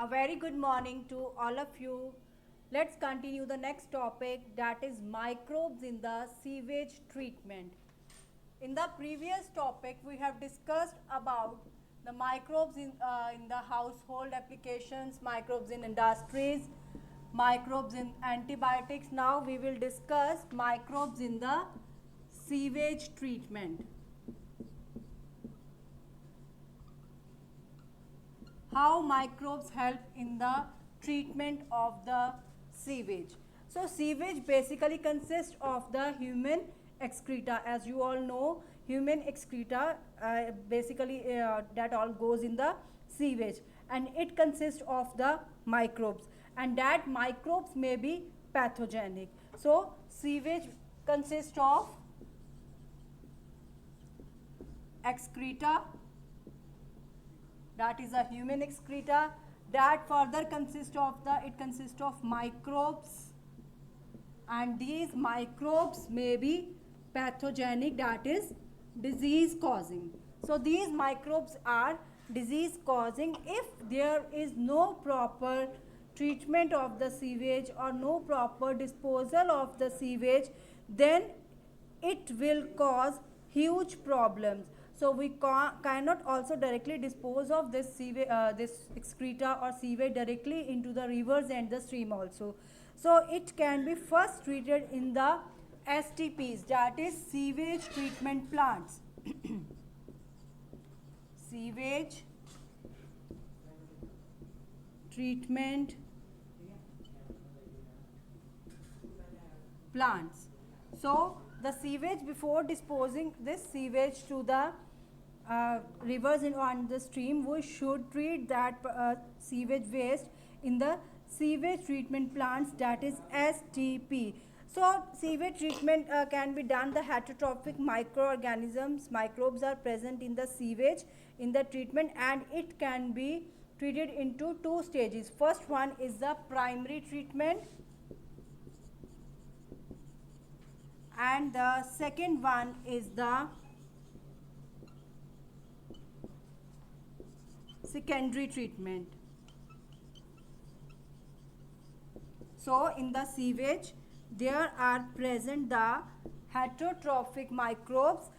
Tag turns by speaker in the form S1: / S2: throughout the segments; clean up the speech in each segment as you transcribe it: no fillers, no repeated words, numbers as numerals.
S1: A very good morning to all of you. Let's continue the next topic, that is microbes in the sewage treatment. In the previous topic, we have discussed about the microbes in the household applications, microbes in industries, microbes in antibiotics. Now we will discuss microbes in the sewage treatment. How microbes help in the treatment of the sewage. So sewage basically consists of the human excreta. As you all know, human excreta basically that all goes in the sewage, and it consists of the microbes, and that microbes may be pathogenic. So sewage consists of excreta, that is a human excreta, that further consists of microbes, and these microbes may be pathogenic, that is disease causing. So these microbes are disease causing if there is no proper treatment of the sewage or no proper disposal of the sewage, then it will cause huge problems. So we cannot also directly dispose of this sewage, this excreta or sewage directly into the rivers and the stream also. So it can be first treated in the STPs, that is sewage treatment plants. Sewage treatment plants. So the sewage, before disposing this sewage to the rivers and the stream, we should treat that sewage waste in the sewage treatment plants, that is STP. So sewage treatment can be done. The heterotrophic microorganisms, microbes are present in the sewage in the treatment, and it can be treated into two stages. First one is the primary treatment, and the second one is the secondary treatment. So in the sewage there are present the heterotrophic microbes,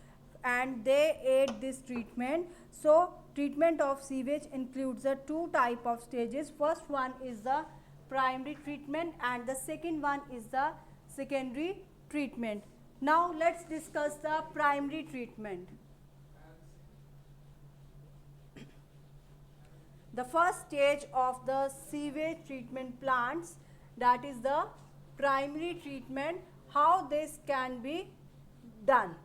S1: and they aid this treatment. So treatment of sewage includes the two type of stages. First one is the primary treatment, and the second one is the secondary treatment. Now let's discuss the primary treatment. The first stage of the sewage treatment plants, that is the primary treatment. How this can be done?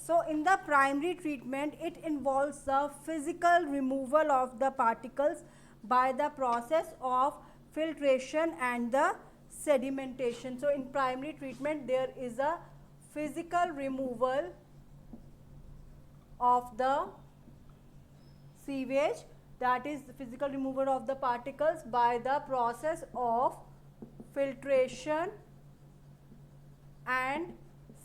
S1: So in the primary treatment, it involves the physical removal of the particles by the process of filtration and the sedimentation. So in primary treatment, there is a physical removal of the sewage, that is the physical removal of the particles by the process of filtration and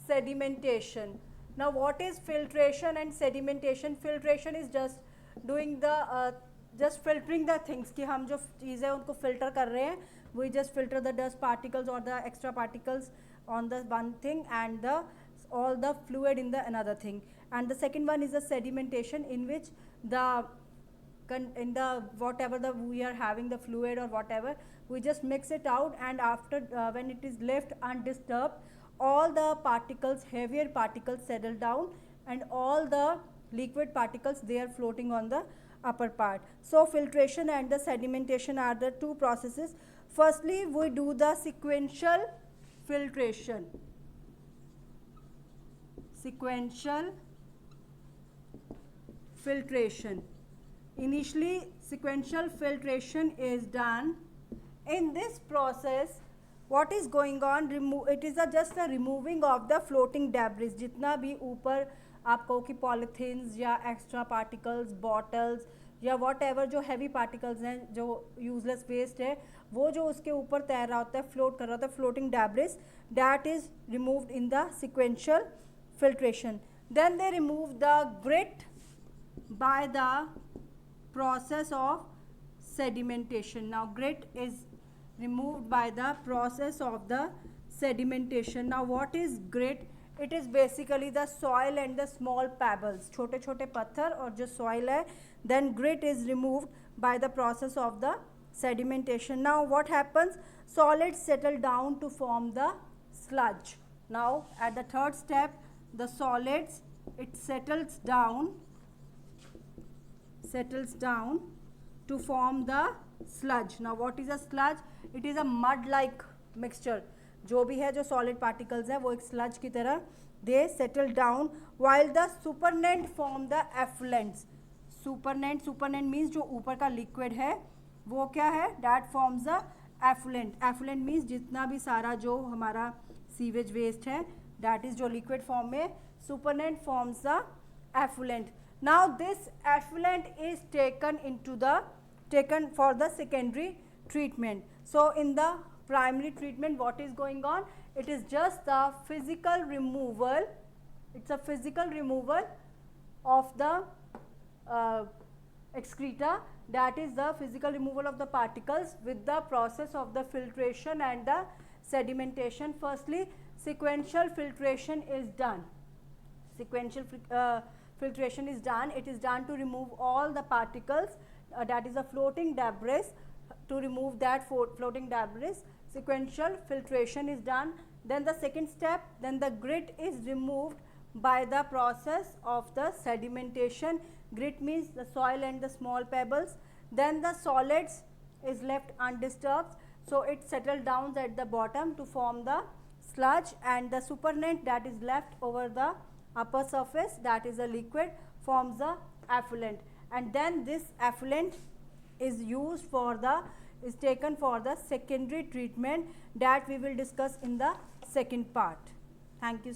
S1: sedimentation. Now what is filtration and sedimentation? Filtration is just doing the just filtering the things, कि हम जो चीज़ें उनको filter कर रहे हैं, we just filter the dust particles or the extra particles on the one thing and the all the fluid in the another thing. And the second one is the sedimentation, in which the in the whatever the we are having the fluid or whatever, we just mix it out, and after when it is left undisturbed, all the particles, heavier particles settle down, and all the liquid particles, they are floating on the upper part. So filtration and the sedimentation are the two processes. Firstly, we do the sequential filtration. Sequential filtration. Initially, sequential filtration is done. In this process, what is going on? It is just a removing of the floating debris. जितना भी ऊपर आप कहो कि polythenes या extra particles, bottles, या what ever जो heavy particles हैं, जो यूजलेस वेस्ट है, वो जो उसके ऊपर तैर रहा होता है, फ्लोट कर रहा होता है, floating debris, that is removed in the sequential filtration. Then they remove the grit by the process of sedimentation. Now grit is removed by the process of the sedimentation. Now what is grit? It is basically the soil and the small pebbles, छोटे छोटे पत्थर और जो soil है. Then grit is removed by the process of the sedimentation. Now what happens? Solids settle down to form the sludge. Now at the third step, the solids, it settles down to form the sludge. Now what is a sludge? It is a mud like mixture. जो भी है, जो solid particles है, वो एक sludge की तरह they settle down, while the supernatant form the effluents. Supernatant means जो ऊपर का liquid है वो क्या है, that forms the effluent. Effluent means जितना भी सारा जो हमारा सीवेज वेस्ट है, that is जो liquid form में, supernatant forms the effluent. Now this effluent is taken for the secondary treatment. So in the primary treatment, what is going on? It is just the physical removal. It's a physical removal of the excreta, that is the physical removal of the particles with the process of the filtration and the sedimentation. Firstly, sequential filtration is done. Filtration is done. It is done to remove all the particles, that is the floating debris. To remove that floating debris, sequential filtration is done. Then the second step, then the grit is removed by the process of the sedimentation. Grit means the soil and the small pebbles. Then the solids is left undisturbed, so it settles down at the bottom to form the sludge, and the supernatant that is left over the upper surface, that is a liquid, forms the effluent. And then this effluent is taken for the secondary treatment that we will discuss in the second part. Thank you.